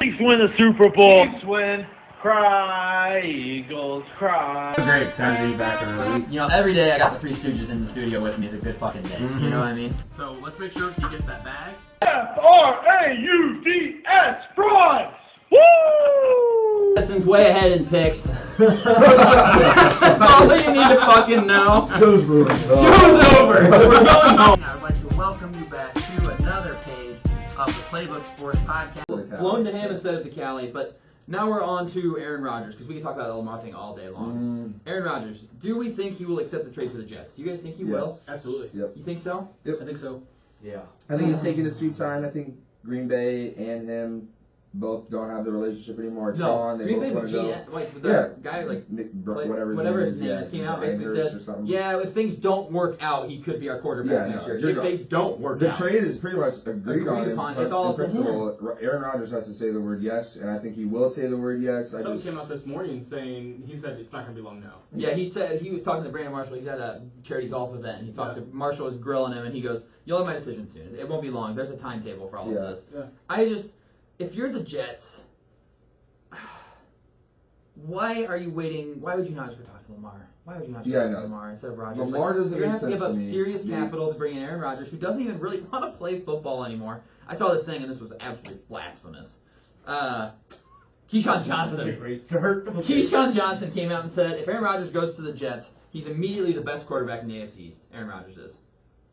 Chiefs win the Super Bowl. Chiefs win. Cry, Eagles, cry. Great, excited to be back in the league. You know, every day I got the Three Stooges in the studio with me is a good fucking day. Mm-hmm. You know what I mean? So let's make sure he gets that bag. F-R-A-U-D-S, fries! Woo! Justin's way ahead in picks. That's all that you need to fucking know. Show's ruined. Show's over. We're going home. I would like to welcome you back to another page of the Playbook Sports Podcast. Flown to him instead of to Cali, but now we're on to Aaron Rodgers, because we can talk about the Lamar thing all day long. Aaron Rodgers, do we think he will accept the trade for the Jets? Do you guys think he will? Absolutely. Yep. You think so? Yep. I think so. Yeah. I think he's taking his sweet time. I think Green Bay and him both don't have the relationship anymore. It's gone. They Green both Bay want to go. GM, like the guy like Nick, played- whatever his name is, came out basically Andrews or said, something. yeah, if things don't work out, he could be our quarterback next year. If they don't work The out. trade is pretty much agreed on. upon. It's all in up to him. principle, Aaron Rodgers has to say the word yes, and I think he will say the word yes. Someone came out this morning saying he said it's not going to be long now. Yeah, he said he was talking to Brandon Marshall. He's at a charity golf event, and he talked to Marshall was grilling him, and he goes, "You'll have my decision soon. It won't be long. There's a timetable for all of this." Yeah. If you're the Jets, why are you waiting? Why would you not just go talk to Lamar? Why would you not just go talk to Lamar instead of Rodgers? Lamar doesn't You're gonna make have to give up sense to me. serious capital to bring in Aaron Rodgers, who doesn't even really want to play football anymore. I saw this thing, and this was absolutely blasphemous. Keyshawn Johnson. That's a great start. Keyshawn Johnson came out and said, if Aaron Rodgers goes to the Jets, he's immediately the best quarterback in the AFC East. Aaron Rodgers is.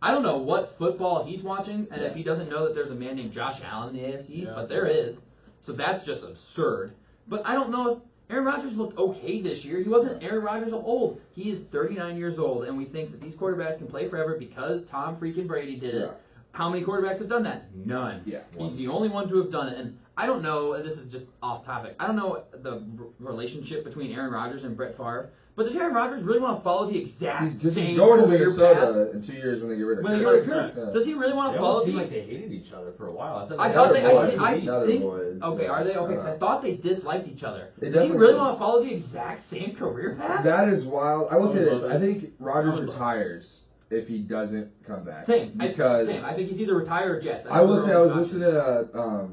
I don't know what football he's watching, and if he doesn't know that there's a man named Josh Allen in the AFC East, but there is. So that's just absurd. But I don't know if Aaron Rodgers looked okay this year. He wasn't Aaron Rodgers of old. He is 39 years old, and we think that these quarterbacks can play forever because Tom freaking Brady did it. Yeah. How many quarterbacks have done that? None. Yeah, He's the only one to have done it. And I don't know, and this is just off topic, I don't know the relationship between Aaron Rodgers and Brett Favre, but does Aaron Rodgers really want to follow the exact same going to career Minnesota path? in 2 years when they get rid of When they Kirk. go to Kirk? Does he really want They to follow almost the... seemed like they hated each other for a while. I thought they... Now I they're think... boys. Okay, are they? Okay, because I thought they disliked each other. They Does he definitely really do. want to follow the exact same career path? That is wild. I will say this. love I it. think Rodgers I would love retires if he doesn't come back. Same. Because Same. I think he's either retire or Jets. I will say I was listening to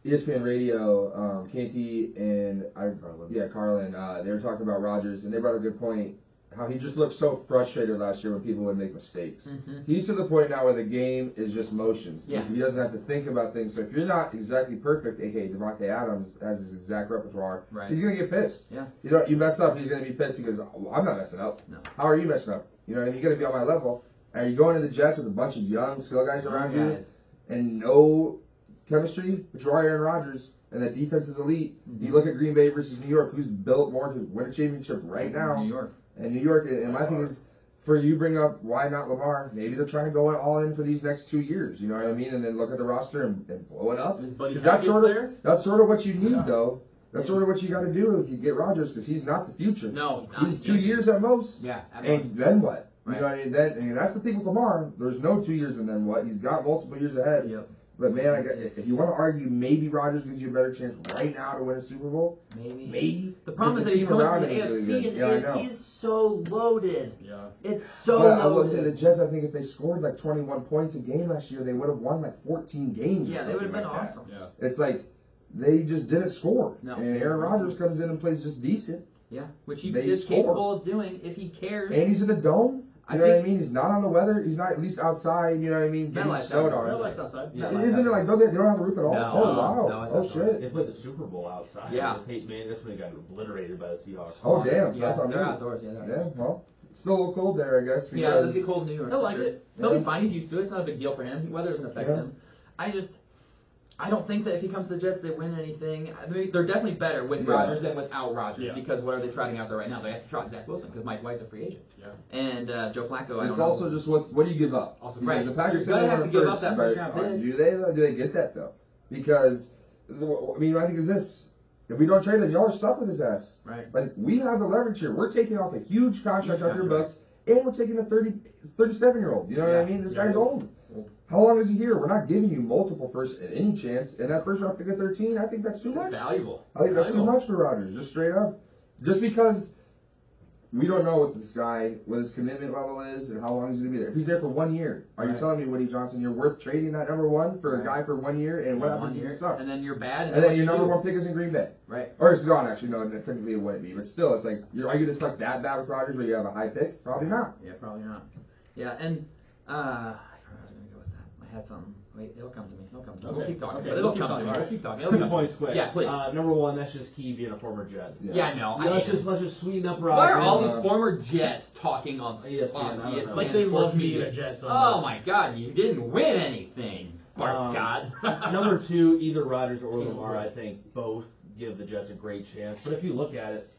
ESPN Radio, KT and Carlin. They were talking about Rodgers, and they brought a good point. How he just looked so frustrated last year when people would make mistakes. He's to the point now where the game is just motions. Yeah. He doesn't have to think about things. So if you're not exactly perfect, aka Devontae Adams has his exact repertoire, Right. he's gonna get pissed. Yeah. You know, you mess up, he's gonna be pissed because I'm not messing up. No. How are you messing up? You know what I mean? You gotta be on my level. And you're going to the Jets with a bunch of young skill guys around you Guys. and no chemistry, but you are Aaron Rodgers, and that defense is elite. You look at Green Bay versus New York, who's built more to win a championship right now. New York. And New York, and my thing is, for you bring up why not Lamar? Maybe they're trying to go all in for these next 2 years. You know what I mean? And then look at the roster and blow it up. And his buddy 'Cause that's Hackett's sort of there? that's sort of what you need, though. That's sort of what you got to do if you get Rodgers, because he's not the future. No, he's not. He's 2 years at most. Yeah. And then what? Right. You know what I mean? And that's the thing with Lamar. There's no 2 years and then what? He's got multiple years ahead. Yep. But man, if you want to argue, maybe Rodgers gives you a better chance right now to win a Super Bowl. Maybe. The problem is If that he's team coming around from the him is really AFC, good. and the Yeah, I AFC know. is so loaded. Yeah. It's so But I will loaded. say the Jets, I think if they scored like 21 points a game last year, they would have won like 14 games. or Yeah, they would have something been like that. awesome. Yeah. It's like they just didn't score. No. And Aaron Rodgers comes in and plays just decent. Yeah, which he They is score. capable of doing if he cares. And he's in the dome. I You know what I think- mean? He's not on the weather. He's not at least outside. You know what I mean? Getting MetLife's snowed outdoors. on. Melick's outside. Yeah. Isn't it like they don't have a roof at all? No, Oh wow! no, it's Oh outdoors. shit! They played the Super Bowl outside. Yeah. With Peyton Manning. That's when they got obliterated by the Seahawks. Oh damn! So Yeah, that's on they're me. outdoors. Yeah, they're Yeah, outdoors. well, it's still a little cold there, I guess. Yeah, because- it'll be cold in New York. He'll like it. He'll Yeah. be fine. He's used to it. It's not a big deal for him. Weather doesn't affect Yeah. him. I don't think that if he comes to the Jets, they win anything. I mean, they're definitely better with Yeah. Rodgers than without Rodgers Yeah. because what are they trotting out there right now? They have to trot Zach Wilson because Mike White's a free agent. Yeah. And Joe Flacco, I don't It's know. also just what do you give up? Also, Because right. the Packers You're said gonna they have want to a give up first, that but first-round pick. do they though? Do they get that though? Because I mean, my thing is this: if we don't trade him, y'all are stuck with his ass. Right. Like we have the leverage here. We're taking off a huge contract Huge off your contract. books, and we're taking a 37-year-old. You know what I Yeah. mean? This Yeah. guy's old. How long is he here? We're not giving you multiple first at any chance, and that first round pick at 13, I think that's too much. It's valuable. I think that's too Valuable. much for Rodgers, just straight up. Just because we don't know what his commitment level is and how long he's going to be there. If he's there for 1 year, are you Right. telling me, Woody Johnson, you're worth trading that number one for a guy for 1 year? And what happens 1 if year, you suck? and then you're bad, And then what your do you number do? one pick is in Green Bay. Right. Or it's gone, actually. No, technically it wouldn't be. But still, it's like, are you going to suck that bad with Rodgers where you have a high pick? Probably not. Yeah, probably not. Yeah, and I forgot I was gonna go with that. I had something. Wait, it'll come to me. It'll come to me. We'll Okay, keep talking. okay, But it'll we'll keep come to me. talking. We'll keep talking. It'll 2 come to me. points quick. Yeah, please. Number one, that's just Key being a former Jet. Yeah, I know. Let's just sweeten up Rodgers. Why are all these former Jets talking on ESPN, I don't know. Like they sports love me media? a Jet so Oh much. my God, you didn't win anything, Bart Um, Scott. Number 2, either Rodgers or Can't Lamar, win. I think both give the Jets a great chance. But if you look at it,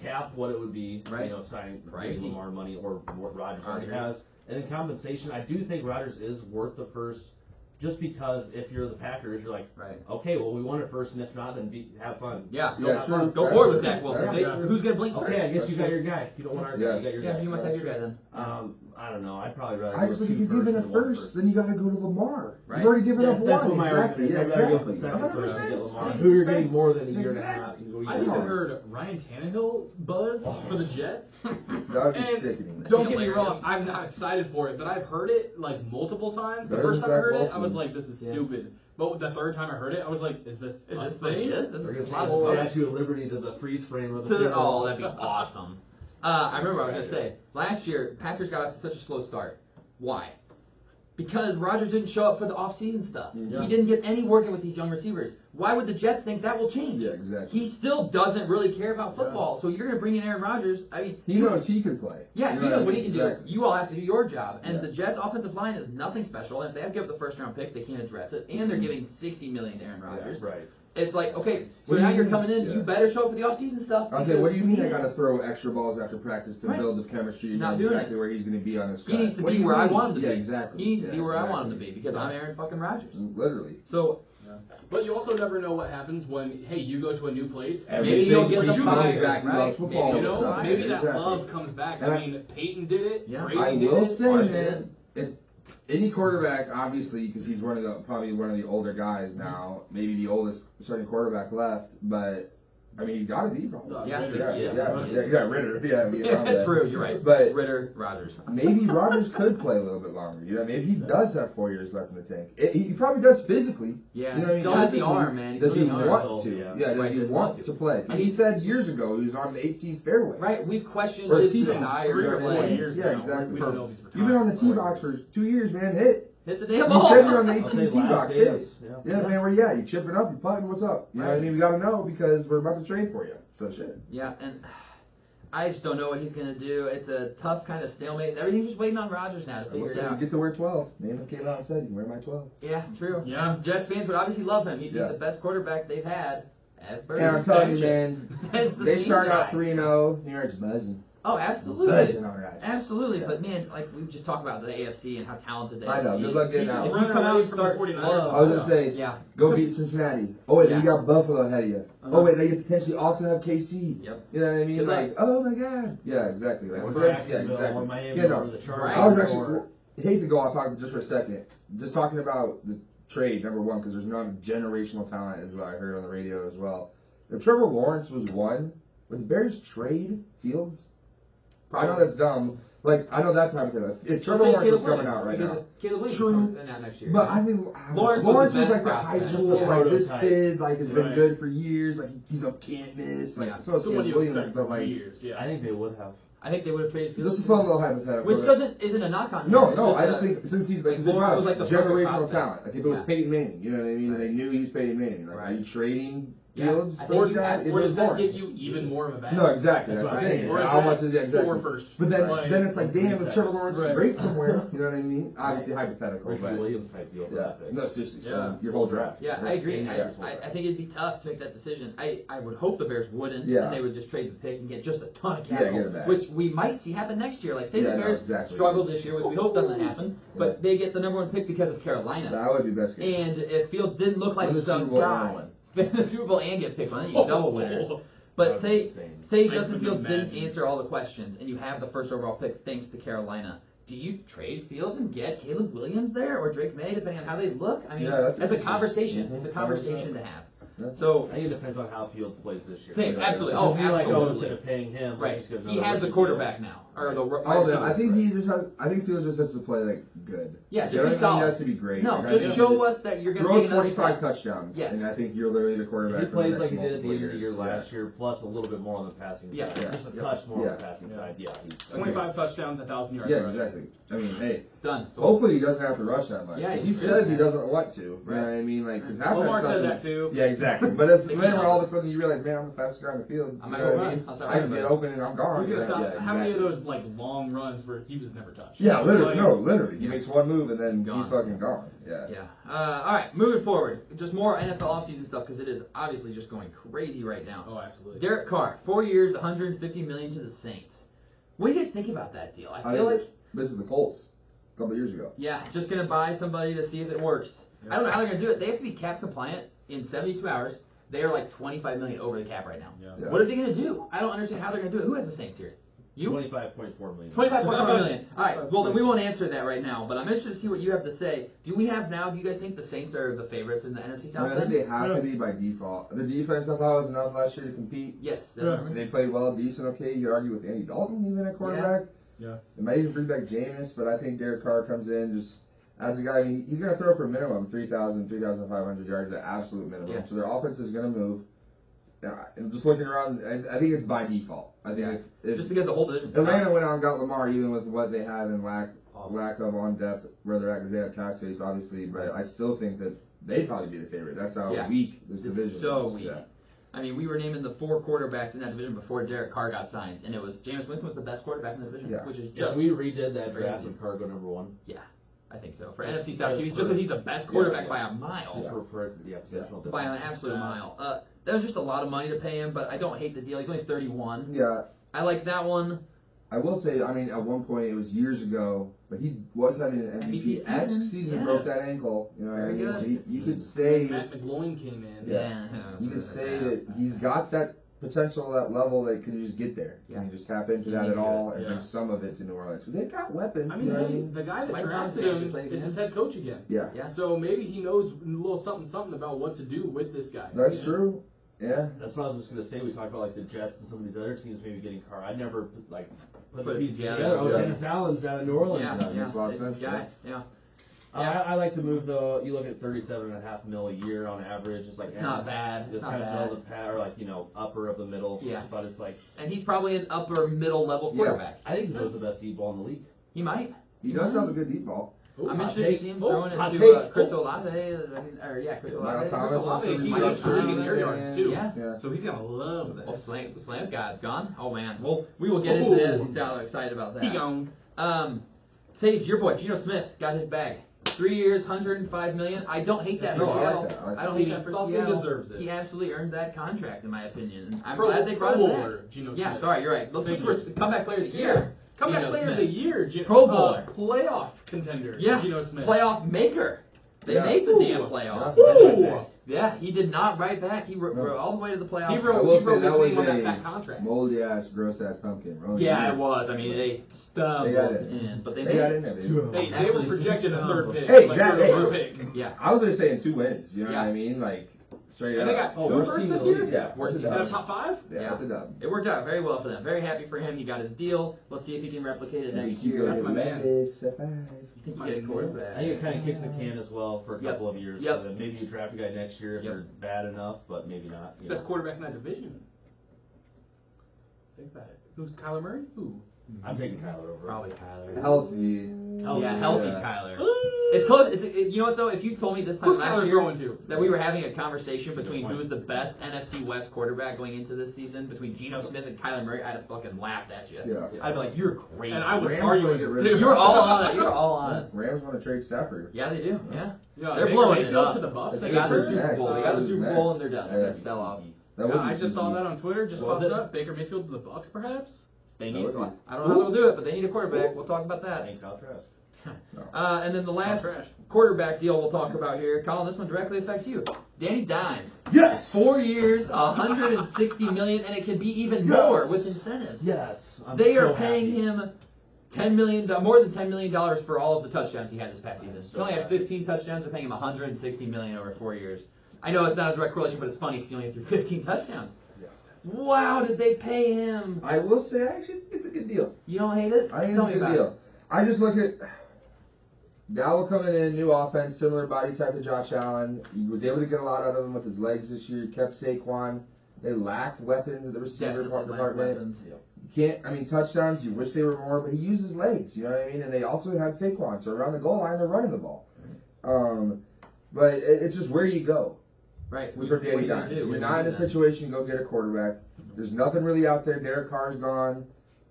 cap what it would be, Right. signing Pricey. Lamar money or what Rodgers already Rodgers. has. And in compensation, I do think Rodgers is worth the first, just because if you're the Packers, you're like, Right. okay, well, we won it first, and if not, then have fun. Yeah, Yeah, true. go forward with Zach Wilson. Yeah. Who's gonna blink first? Okay, I guess you got your guy. You don't want our guy, Yeah. you got your Yeah, guy. you must have your guy then. I don't know. I'd probably rather I go just with think two if you're giving a firsts than one first, then you got to go to Lamar. Right. You've already given up That's one. what my Exactly. argument is. Yeah, I'd rather go with exactly. the second first and get 100%. Lamar. Same Who you're getting sense. more than a year and a Exactly. half. You go I get even Lamar. heard Ryan Tannehill buzz for the Jets. That would be And sickening. Don't get me wrong, Hilarious. I'm not excited for it, but I've heard it like multiple times. The Better first than time I Zach heard it, I Wilson. was like, "This is Yeah. stupid." But the third time I heard it, I was like, "Is this Is a this thing?" legit? This Or is gets legit. lost. Statue of Liberty to the freeze frame of the To the, field. oh, that'd be awesome. I remember what I was gonna say. Last year, Packers got off to such a slow start. Why? Because Rodgers didn't show up for the off-season stuff. Yeah. He didn't get any working with these young receivers. Why would the Jets think that will change? Yeah, exactly. He still doesn't really care about football. So you're gonna bring in Aaron Rodgers. I mean, He knows he could play. yeah, You he know knows what I he mean? can do. Exactly. You all have to do your job. And Yeah. the Jets' offensive line is nothing special. And if they have to give up the first-round pick, they can't address it. And they're giving $60 million to Aaron Rodgers. Right. It's like, okay, so What do now you you're mean? coming in. Yeah. You better show up for the off-season stuff. I was like, what do you because mean I got to throw extra balls after practice to Right. build the chemistry and Not know doing exactly it. where he's going to be on his He cut? needs to What do be you where I mean? want him to be. Yeah, exactly. He needs to Yeah, be where I want him to exactly. be because I'm Aaron fucking Rodgers. Literally. So But you also never know what happens when, hey, you go to a new place. maybe he'll get the Everything fire. comes back. He Right? loves football. Maybe You he'll know, get the maybe fire. that Exactly. love comes back. And I mean, Peyton did it. Yeah. Brady I did will it. say, Art did man, if any quarterback, obviously, because he's probably one of the older guys now, maybe the oldest starting quarterback left, but I mean, he's got to be probably. Yeah, Ritter, yeah, he is. yeah, He yeah, is. yeah, Ritter. Yeah, I mean, Yeah, yeah. true. You're right. But Ritter, Rodgers. maybe Rodgers could play a little bit longer. You know, maybe he does have 4 years left in the tank. He probably does physically. Yeah, You know what I mean? still has the Physically, arm, man. He's Does still he got the want arm. to? Yeah. Yeah, does Right, he does he want want to to? play? And He he- said years ago he was on the 18th fairway. Right, we've questioned Or his T-box. desire 3 to or 4 play. years Yeah, now. exactly. We don't know if he's You've been on the retired. T-box for 2 years, man. Hit. Hit the damn You ball. said you're on the I'll say 18 last T-box. days, Hit. yeah. Yeah, man, where you at? You chipping up? You putting? What's up? You know what I Right. mean? We got to know because we're about to trade for you. So shit. Yeah, and I just don't know what he's gonna do. It's a tough kind of stalemate. Everything's just waiting on Rodgers now to figure it You out. get to wear 12. Namath came out and said, "You wear my 12." Yeah, true. Yeah. And Jets fans would obviously love him. He'd be Yeah. the best quarterback they've had ever. And I'm telling you, man, Since the they start out Seahawks. 3-0. New York's buzzing. Oh, absolutely. Buzzing, all right. Absolutely, Yeah. but man, like we just talked about the AFC and how talented the I know. AFC Good is. luck getting He's out. just If you running come out away and from start the 49ers. slow, I was gonna say, yeah. go beat Cincinnati. Oh wait, Yeah. you got Buffalo ahead of you. Uh-huh. Oh wait, they could potentially also have KC. Yep. You know what I mean? Good luck. Like, oh my god. Yeah, exactly. Like, Or yeah, Jacksonville, exactly. or Miami, Yeah, no. or the Chargers. Right. I was or- actually hate to go off topic just for a second. Just talking about the trade, number one, because there's non generational talent, is what I heard on the radio as well. If Trevor Lawrence was one, would the Bears trade Fields? I know that's dumb. Like, I know that's hypothetical. If Trevor Say Lawrence was Caleb coming out right Williams, now. because Caleb Williams True. is coming out next year. But I think Lawrence Lawrence was was the like the best high prospect. school, Yeah. like this Prototype. kid, like has been Right. good for years, like he's a can't miss, like Yeah. so is Someone Caleb you Williams, expect but for like years. Yeah. I think they would have. I think they would have traded Fields. this is fun little hypothetical. Which but- isn't a knock on him. No, It's no, I a- just think since he's like, like, Lawrence was like the perfect generational prospect. talent. Like if it was Yeah. Peyton Manning, you know what I mean, and they Right. knew he was Peyton Manning. Like, are Right. you trading Yeah. Fields I for think this you guy? have- It Or was does that Lawrence. get you even more of a bag? No, exactly. That's That's what the I'm thing. saying. Or is How that much is it exactly? 4 first? But then, Like, then it's like, damn, if 3 Trevor seconds. Lawrence is Right. great somewhere, you know what I mean? Obviously hypothetical, Ricky but Williams type deal for yeah, that pick. no, seriously. So Yeah. your whole draft. Yeah, I agree. Yeah. I think it'd be tough to make that decision. I would hope the Bears wouldn't, Yeah. and they would just trade the pick and get just a ton of Yeah, capital, get it back. which we might see happen next year. Like, say Yeah, the no, Bears exactly. struggle this year, which we hope doesn't happen, Yeah. but they get the number one pick because of Carolina. That would be best case. And if Fields didn't look like Win the the Super Bowl guy, and win. win the Super Bowl and get picked, well, then you double winners. But That'd say be insane. say I Justin couldn't Fields didn't imagine. answer all the questions, and you have the first overall pick thanks to Carolina. Do you trade Fields and get Caleb Williams there or Drake May, depending on how they look? I mean, Yeah, that's a interesting. conversation. Mhm. It's a conversation to have. So I think it depends on how Fields plays this year. Same, Yeah. absolutely. If Oh, you're like, oh, absolutely. instead of paying him, let's Right. just give He another has the rookie quarterback deal. now, or the Oh, wide yeah, I think receiver. he just has. I think Fields just has to play like good. Yeah, You just know be what I mean? solid. He has to be great. No, Like, I just think show he- us that you're going to Throw take another 25 step. touchdowns, Yes. and I think you're literally the quarterback. If he for the plays next like he did at the multiple end of the year years. last year, plus a little bit more on the passing Yeah. side, Yeah. just a Yeah. touch more on Yeah. the passing side, yeah. He's 25 touchdowns, 1,000 yards. Yeah, rushing. exactly. I mean, hey, Done. So, hopefully he doesn't have to rush that much. Yeah, 'cause he he should. says he doesn't want to. You know Right. what I mean? Like, because half Lamar that stuff said is, that too. Yeah, exactly. But it's Think then about when all it. of a sudden you realize, man, I'm the fastest guy on the field. I'm You not know gonna what I run. mean? I'll start I can running, get but- open and I'm gone. Who's gonna stop? Yeah, How many of exactly. those like long runs where he was never touched? Yeah, literally. Like, No, literally. He Yeah. makes one move and then He's gone. he's fucking gone. Yeah. Yeah. All right, moving forward. Just more NFL offseason stuff because it is obviously just going crazy right now. Oh, absolutely. Derek Carr, 4 years, $150 million to the Saints. What do you guys think about that deal? I I feel think like, this is the Colts. A couple years ago. yeah, just gonna buy somebody to see if it works. I don't know how they're gonna do it. They have to be cap compliant in 72 hours. They are like 25 million over the cap right now. Yeah. Yeah. What are they gonna do? I don't understand how they're gonna do it. Who has the Saints here? You? 25.4 million. 25.4 million. All right. Well, then we won't answer that right now. But I'm interested to see what you have to say. Do we have now? Do you guys think the Saints are the favorites in the NFC I, South? mean, I think then? they have to be by default. The defense I thought was enough last year to compete. Yes. Yeah. definitely. And they played well, decent, okay. You could argue with Andy Dalton even at quarterback. Yeah. It might even bring back Jameis, but I think Derek Carr comes in just as a guy. I mean, he's going to throw for a minimum 3,000, 3,500 yards, the absolute minimum. Yeah. So their offense is going to move. And just looking around, I think it's by default. I think Yeah. if Just because the whole division Atlanta sucks. went out and got Lamar, even with what they have and lack of on depth where they're at, because they have cap space, obviously. But I still think that they'd probably be the favorite. That's how Yeah. weak this division It's so is. weak. Yeah. I mean, we were naming the 4 quarterbacks in that division before Derek Carr got signed, and it was Jameis Winston was the best quarterback in the division, Yeah. which is If just we redid that crazy. draft with Cargo number 1, I think so. For Just- NFC South, just just for- because he's the best quarterback yeah. by a mile. just for positional By an difference. absolute mile. That was just a lot of money to pay him, but I don't hate the deal. He's only 31. Yeah. I like that one. I will say, I mean, at one point it was years ago, but he was having an MVP MVP-esque season. season, Yeah. broke that ankle. You know what I Very mean? good. So you could say, Matt McGloin came in. Yeah. you could say that he's got that potential, that level that can just get there. Yeah. Can you just tap into that He at needed all it, and yeah. bring some of it to New Orleans? Because they've got weapons. I you mean, know what I hey, mean? the guy that Mike drafted Thompson him played is again. his head coach again. Yeah. Yeah. So maybe he knows a little something about what to do with this guy. That's true. Yeah. That's what I was just gonna say. We talked about like the Jets and some of these other teams maybe getting Carr. I never put Put the it pieces together. together. Oh, Yeah. Dennis Allen's out of New Orleans. Yeah, that yeah. makes a lot of It's sense, this guy. Yeah. I like the move though. You look at 37.5 mil a year on average. It's like It's not bad. It's not kind of bad. middle of the pack, or like upper of the middle. Yeah. But it's like And he's probably an upper middle level Yeah. quarterback. I think he throws the best deep ball in the league. He might. He does have a good deep ball. Oh, I'm hot interested to take. see him Oh, throwing hot it take. to Chris Oh. Olave. Chris Olave. Miles Chris Thomas Olave. also He's Miles actually Thomas. getting air yards too. Yeah. Yeah. So he's gonna love that. Oh, Slam God's gone. Oh man. Well, we will get into this. He's so excited about that. He gone. Sage, your boy Geno Smith got his bag. 3 years, $105 million. I don't hate that for No, I like Seattle. that. I like I don't that. hate that for Fucking Seattle. deserves it. He absolutely earned that contract, in my opinion. I'm Pro- glad they brought Pro him back. Bowler, Geno Yeah, Smith. sorry, you're right. Let's Thank put you. comeback player of the year. Comeback Geno player Smith. of the year. Pro Bowler. Playoff contender. Yeah, Geno Smith. playoff maker. They Yeah. made the Ooh. damn playoffs. Ooh. Yeah, he did not write back. He wrote No. all the way to the playoffs. He I wrote will he say wrote that his was name on that a fat contract. moldy ass, gross ass pumpkin. Really. Yeah, it was. I mean, they stumbled They got it. in, but they They made got it. in there, baby. They were Absolutely. projected a third pick. Hey, like exactly. third pick. Yeah, I was just saying 2 wins. You know Yeah. what I mean? Like straight And up. they got Oh, two worst first team this in the year? league. Yeah, Worst that's team. a And a dub. top 5? Yeah, Yeah. that's a dub. it worked out very well for them. Very happy for him. He got his deal. Let's see if he can replicate it next year. That's my man. You think he get a quarterback? I think it kind of kicks the can as well for a Yep. couple of years. Yep. So that maybe you draft a guy next year if Yep. they're bad enough, but maybe not. You Best know. quarterback in that division. Think about it. Who's Kyler Murray? Who? I'm taking Kyler over. Probably Kyler. Healthy. Yeah, healthy Yeah. Kyler. It's close. You know what though? If you told me this time Who's last Kyler year going to? that we were having a conversation Good between point. who was the best NFC West quarterback going into this season between Geno Smith and Kyler Murray, I'd have fucking laughed at you. Yeah. I'd be like, "You're crazy." And I was Rams arguing wanna get rid too. of You were all on it. You were all on it. Rams want to trade Stafford. Yeah, they do. Yeah. Yeah, They're Baker blowing it Mayfield up. to the Bucks. They That's got the his Super neck. Bowl. They got That's the his Super neck. Bowl and they're done. They're Yeah, gonna sell off. That would Yeah, be I just saw sneaky. that on Twitter. Just Was popped it? up. Baker Mayfield to the Bucks, perhaps. They That need. would be- I don't know how they'll do it, but they need a quarterback. We'll talk about I that. think Kyle Trask. And then the last Trash. quarterback deal we'll talk about here, Colin. This one directly affects you. Danny Dimes. Yes. 4 years, $160 million, and it can be even Yes. more with incentives. Yes. I'm They are so paying happy. him more than $10 million for all of the touchdowns he had this past season. so He only had happy. 15 touchdowns. They're paying him $160 million over 4 years. I know it's not a direct correlation, but it's funny because he only threw 15 touchdowns. Yeah. Wow, did they pay him? I will say, actually, it's a good deal. You don't hate it? I think Tell it's me a good about deal. it. I just look at Dowell coming in, new offense, similar body type to Josh Allen. He was able to get a lot out of him with his legs this year. He kept Saquon. They lacked weapons at the receiver Definitely lack department. weapons. You can't, I mean, touchdowns, you wish they were more, but he uses legs, you know what I mean? And they also have Saquon, so around the goal line, they're running the ball. But it's just where you go. Right. For Danny Dimes. You're not in a situation to go get a quarterback. There's nothing really out there. Derek Carr's gone.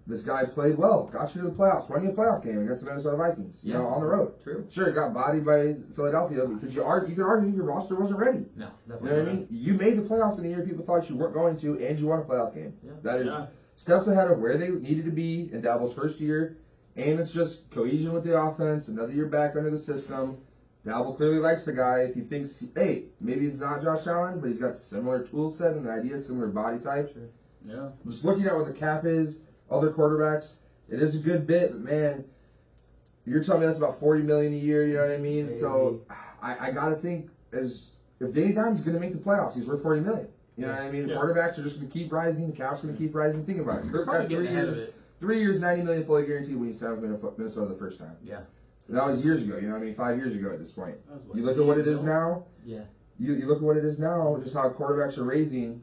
This guy played well. Got you to the playoffs. Won you a playoff game against the Minnesota Vikings. You know, on the road. True. Sure, got bodied by Philadelphia because you could argue your roster wasn't ready. No, You definitely. know what I mean? You made the playoffs in the year people thought you weren't going to, and you won a playoff game. Yeah. That is steps ahead of where they needed to be in Daboll's first year, and it's just cohesion with the offense. Another year back under the system. Dabble clearly likes the guy. If he thinks, hey, maybe he's not Josh Allen, but he's got similar tool set and idea, similar body type. Sure. Yeah. Just looking at what the cap is, other quarterbacks, it is a good bit, but man, you're telling me that's about $40 million a year. You know what I mean? Maybe. So I gotta think as if Danny Dimes is gonna make the playoffs, he's worth $40 million. You know what I mean? Yeah. Quarterbacks are just gonna keep rising. The cap's gonna keep rising. Think about it. Kirk Probably got getting 3 ahead of years, it. 3 years, $90 million fully guaranteed when he signed with Minnesota the first time. Yeah. That was years ago. You know what I mean? 5 years ago at this point. That was what, You look at what it is now. Yeah. You look at what it is now, just how quarterbacks are raising.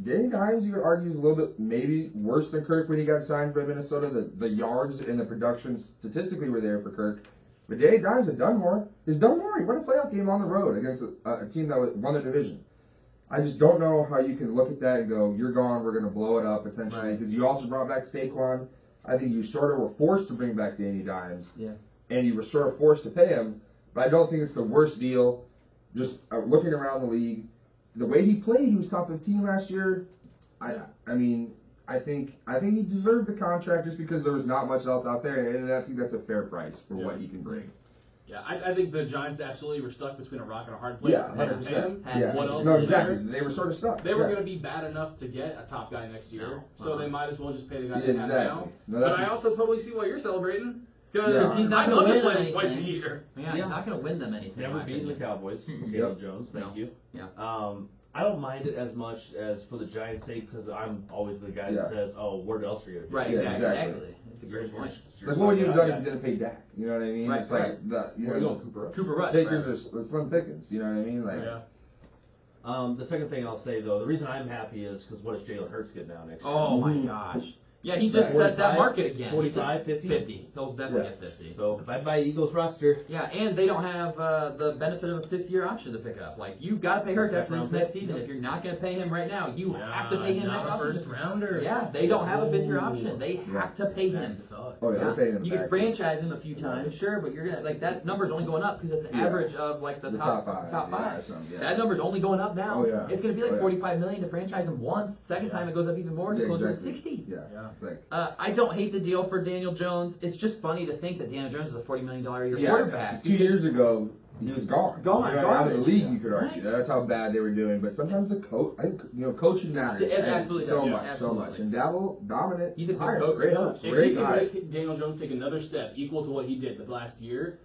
Danny Dimes, you could argue, is a little bit maybe worse than Kirk when he got signed by Minnesota. The yards and the production statistically were there for Kirk. But Danny Dimes had done more. He's done more. He won a playoff game on the road against a team that won the division. I just don't know how you can look at that and go, you're gone, we're going to blow it up potentially. Right. Because you also brought back Saquon. I think you sort of were forced to bring back Danny Dimes. Yeah. And you were sort of forced to pay him. But I don't think it's the worst deal. Just looking around the league, the way he played, he was top 15 last year. I mean, I think he deserved the contract just because there was not much else out there, and I think that's a fair price for what he can bring. Yeah, I think the Giants absolutely were stuck between a rock and a hard place. Yeah, They had to pay 100%. him. Yeah. What else No, is exactly. there? They were sort of stuck. They were Yeah. going to be bad enough to get a top guy next year, No. so they might as well just pay the guy Yeah, they have exactly. now. No, But that's I also totally see why you're celebrating. Because Yeah. He's not I'd gonna love to win play him anything. twice a year. Yeah, he's not going to win them anything. in Never my beaten the opinion. Cowboys. Yep. Daniel Jones, thank you. Yeah. I don't mind it as much as for the Giants' sake because I'm always the guy Yeah. that says, "Oh, where else are you going to Right, Yeah, exactly. exactly. It's a great point. Like, what would you have done if you didn't pay Dak? You know what I mean? Right, It's like right. the you Where are you know, going, Cooper? Cooper Rush. takers right. are slim pickings. You know what I mean? Like, Yeah. The second thing I'll say though, the reason I'm happy is because what does Jalen Hurts get now next year? Oh my gosh. Yeah, he just set that 45, market again. He 45, just- 50? 50. He'll definitely Yeah. get 50. So bye-bye Eagles roster. Yeah, and they don't have the benefit of a fifth-year option to pick up. Like, you've got to pay Hurts after this next season. If you're not going to pay him right now, you have to pay him next not a offseason. first rounder. Yeah, they don't have a fifth-year option. They Yeah. have to pay him. That sucks. oh yeah, they're paying him You back. can franchise him a few times, sure, but you're gonna like that number's only going up because it's an Yeah. average of like the top five. Top Yeah, five. or something, yeah. That number's only going up now. Oh, yeah. It's gonna be like Oh, yeah. $45 million to franchise him once. Second time it goes up even more. It Yeah, goes exactly. to 60. Yeah. Yeah. It's like. I don't hate the deal for Daniel Jones. It's just funny to think that Daniel Jones is a $40 million a year Yeah, quarterback. 2 years ago, he was gone. Gone, You know, out of the garbage. league, you could argue. Right. That's how bad they were doing. But sometimes the coach, I think, coaching matters. It absolutely so does. much, Absolutely. so much. And Dabble, dominant. He's a good hire. coach. Great Yeah. coach. If he Great can hire. make Daniel Jones take another step equal to what he did the last year,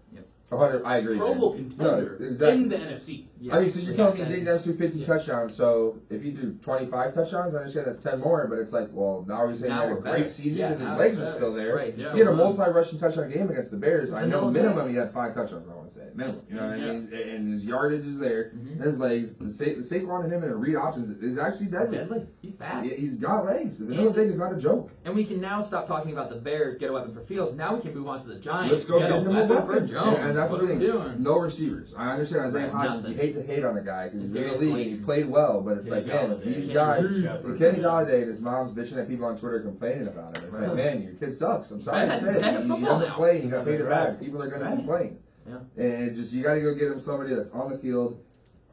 I agree. Pro man. Bowl contender No, exactly. in the NFC. Yeah. I mean, so you're telling me Yeah, they threw 50 yeah. touchdowns. So if he threw 25 touchdowns, I understand that's 10 more. But it's like, well, now he's saying he Now had a we're great better. season Yeah, because his now legs we're are still better. there. Right, yeah. He had a multi-rushing touchdown game against the Bears. I know Vanilla minimum day. he had 5 touchdowns. I want to say minimum. You know what I Yeah. mean? And his yardage is there. Mhm. His legs, the Saquon and him and read options is actually deadly. Deadly. He's fast. He's got legs. The middle thing is not a joke. And we can now stop talking about the Bears, get a weapon for Fields. Now we can move on to the Giants. Let's go get get a him a weapon for weapon. Jones. And that's what the are we thing. doing? No receivers. I understand Isaiah Right, Hodgins. nothing. You hate to hate on the guy because he's in the Darius league Slayton. and he played well, but it's Kenny like, man, Galladay. these Kenny guys, Shepard. Kenny Galladay and his mom's bitching at people on Twitter complaining about him. It's like, man, your kid sucks. I'm sorry to That's say it. bad He football doesn't now. play and you got to pay the Right. bag. People are going to Right. complain. Yeah. And just, you got to go get him somebody that's on the field.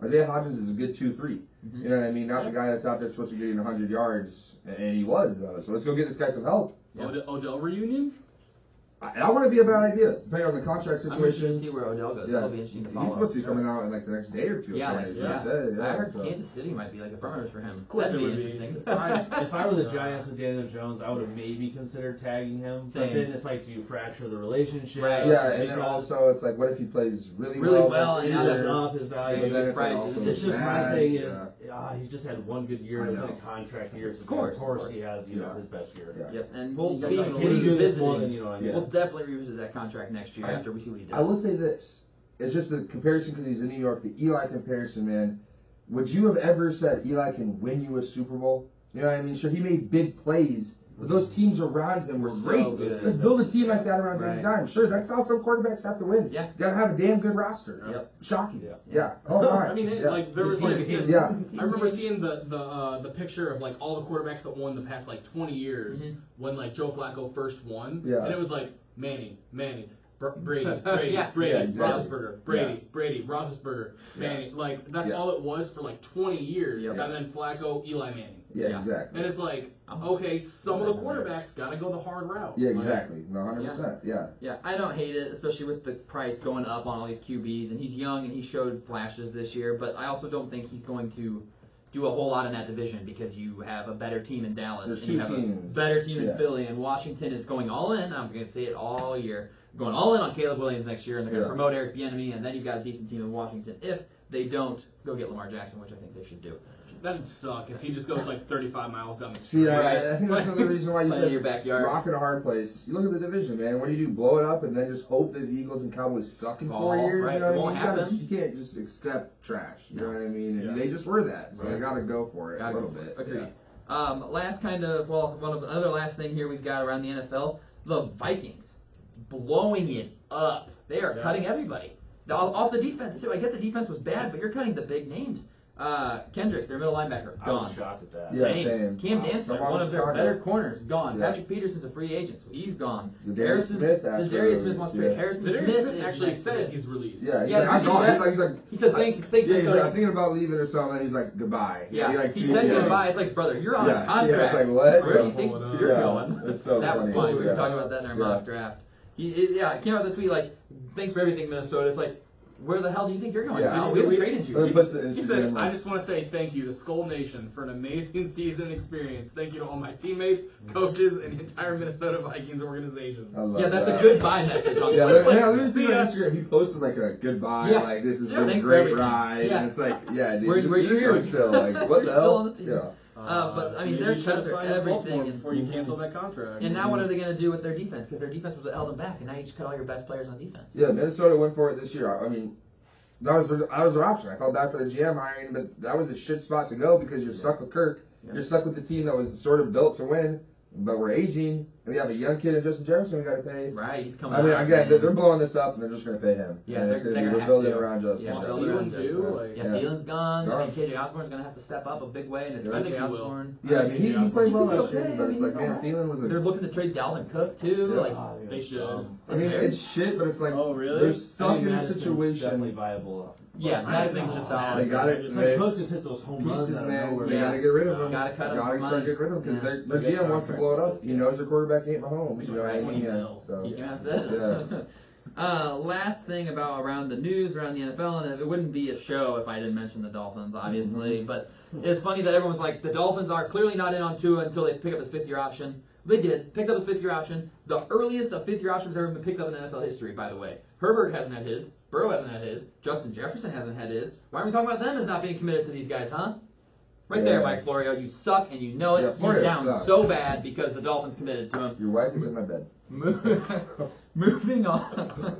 Isaiah Hodgins is a good 2-3. Mhm. You know what I mean? Not the guy that's out there supposed to be getting 100 yards, and he was, though. So let's go get this guy some help. Yeah. Odell reunion? That wouldn't be a bad idea, depending on the contract I'm interested to situation. see where Odell goes. Yeah. That'll be interesting to follow. He's supposed to be coming out in like the next day or two. Yeah, apparently, like, he said, I heard so. Kansas City might be like a front runner for him. course That'd they be would be. interesting. If I were the Giants with Daniel Jones, I would have maybe considered tagging him. Same. But then it's like, do you fracture the relationship? Right. Yeah, and then Because also it's like, what if he plays really Really well? well, next and it now year? goes they're- up his value. But then his it's like price also is- It's just my bad, thing yeah. is, he's just had one good year. I It's know. in a contract year. So Of course, of course of course. he has Yeah. his best year. Yeah. Yep, and we'll Like, be can he do this more than revisiting. you know what I mean? We'll definitely revisit that contract next year I- after we see what he does. I will say this. It's just the comparison because he's in New York, the Eli comparison, man. Would you have ever said Eli can win you a Super Bowl? You know what I mean? Sure, he made big plays, but those teams around him were So great. good. Let's build a team like that around Right. every time. Sure, that's how some quarterbacks have to win. Yeah. You gotta have a damn good roster. Yep. Shocking. Yeah. Yeah. Oh my. I mean, yeah. like there was like Yeah. I remember seeing the picture of like all the quarterbacks that won the past like 20 years when like Joe Flacco first won, Yeah. and it was like Manning, Brady, Brady, Yeah. Brady, Yeah, exactly. Roethlisberger, Brady, Roethlisberger, Manning. Like that's Yeah. all it was for like 20 years, Yeah. and then Flacco, Eli Manning, Yeah, Yeah. exactly. and it's like okay, some of the quarterbacks gotta go the hard route. Yeah, Like, exactly. No, 100%. Yeah. Yeah, I don't hate it, especially with the price going up on all these QBs, and he's young and he showed flashes this year, but I also don't think he's going to do a whole lot in that division because you have a better team in Dallas There's and you two have a teams. better team in Yeah. Philly, and Washington is going all in. I'm going to say it all year, going all in on Caleb Williams next year, and they're going to Yeah. promote Eric Bieniemy, and then you've got a decent team in Washington. If they don't go get Lamar Jackson, which I think they should do. That'd suck if he just goes like 35 miles down the See, street. I think that's another reason why you Play in said your backyard. rock in a hard place. You look at the division, man. What do? Blow it up and then just hope that the Eagles and Cowboys suck in 4 Fall, years? right, You know it what won't I mean? happen. You can't just accept trash. You know No. what I mean? And Yeah. they just were that, so they Right. got to go for it Gotta a little go for bit. it. Agreed. Yeah. Last kind of, well, another last thing here we've got around the NFL, the Vikings blowing it up. They are Yeah. cutting everybody. Off the defense, too. I get the defense was bad, but you're cutting the big names. Kendricks, their middle linebacker, I gone. was shocked at that. Yeah, same. Cam Wow. Dantzler, Someone one was of their Chicago. better corners, gone. Yeah. Patrick Peterson's a free agent, so he's gone. Zadarius Smith after Zadarius Smith those, wants to trade. yeah. Harrison Zadarius Smith Smith is actually next to said it. he's released. Yeah, he's Yeah, like, did I'm you see gone. that? He's like, He said, thanks, yeah, he's Minnesota." like, I'm thinking about leaving or something. He's like, goodbye. Yeah, like, he said tweeted, goodbye. It's like, brother, you're on Yeah, a contract. yeah, it's like, what? Where do you Yeah. think Hold you're Yeah, going? it's so That was funny. funny. We were Yeah. talking about that in our Yeah. mock draft. I came out with the tweet like, thanks for everything, Minnesota. It's like, where the hell do you think you're going? Yeah. Pal? We haven't traded But you. it puts the He said, Instagram I like, just want to say thank you to Skull Nation for an amazing season experience. Thank you to all my teammates, coaches, and the entire Minnesota Vikings organization. I love Yeah, that's that. a goodbye message on Yeah, Twitter. let me see See on ya. Instagram. He posted like a goodbye, Yeah. like this has Yeah, been a thanks for great everything. ride, Yeah. and it's like, yeah, dude, Where you you're here? still like, what You're the still hell? on the team. Yeah. But, I mean, maybe their you should have cuts are signed with everything, Baltimore and- before you canceled that contract. And now what are they going to do with their defense? Because their defense was what held them back, and now you just cut all your best players on defense. Yeah, Minnesota went for it this year. I mean, that was their option. I felt bad for the GM hiring, but that was a shit spot to go because you're stuck with Kirk. Yeah. You're stuck with the team that was sort of built to win, but we're aging, and we have a young kid in Justin Jefferson we got to pay. Right, he's coming I mean, out, again, man. they're blowing this up, and they're just going to pay him. Yeah, And they're it's gonna gonna be, we're have building to. around Justin. Yeah, Jefferson. building around Thielen So, too, like- Yeah, yeah. Thielen's gone. I mean, Gone. KJ Osborne's going to have to step up a big way, and it's Yeah. I KJ think he will. Osborne. Yeah, I mean, he played well last year, Okay, but it's I mean, like, man, he's Thielen was They're a. looking to trade Dalvin Cook, too. Yeah. Like, They should. I mean, it's shit, but it's like, Oh, really? they're I stuck think in a Madison's situation. definitely viable. yeah, I Madison's think just so. solid. They got it. Just They- like Cook just hits those home runs Pieces, out of man. nowhere. They Yeah. gotta get rid of them. Gotta cut 'em Gotta for start money. getting rid of them because Yeah. their They'll get GM wants to blow it up. He knows their quarterback ain't Mahomes. You know what I mean? Yeah. So. He came out and said it. Last thing about around the news, around the NFL, and it wouldn't be a show if I didn't mention the Dolphins, obviously. But it's funny that everyone's like, the Dolphins are clearly not in on Tua until they pick up his fifth-year option. They did. Picked up his fifth-year option. The earliest of fifth-year options ever been picked up in NFL history, by the way. Herbert hasn't had his. Burrow hasn't had his. Justin Jefferson hasn't had his. Why are we talking about them as not being committed to these guys, huh? Right there, Yeah. Mike Florio. You suck, and you know it. Yeah, He's Florio down sucks. so bad because the Dolphins committed to him. Your wife is in my bed. Moving on.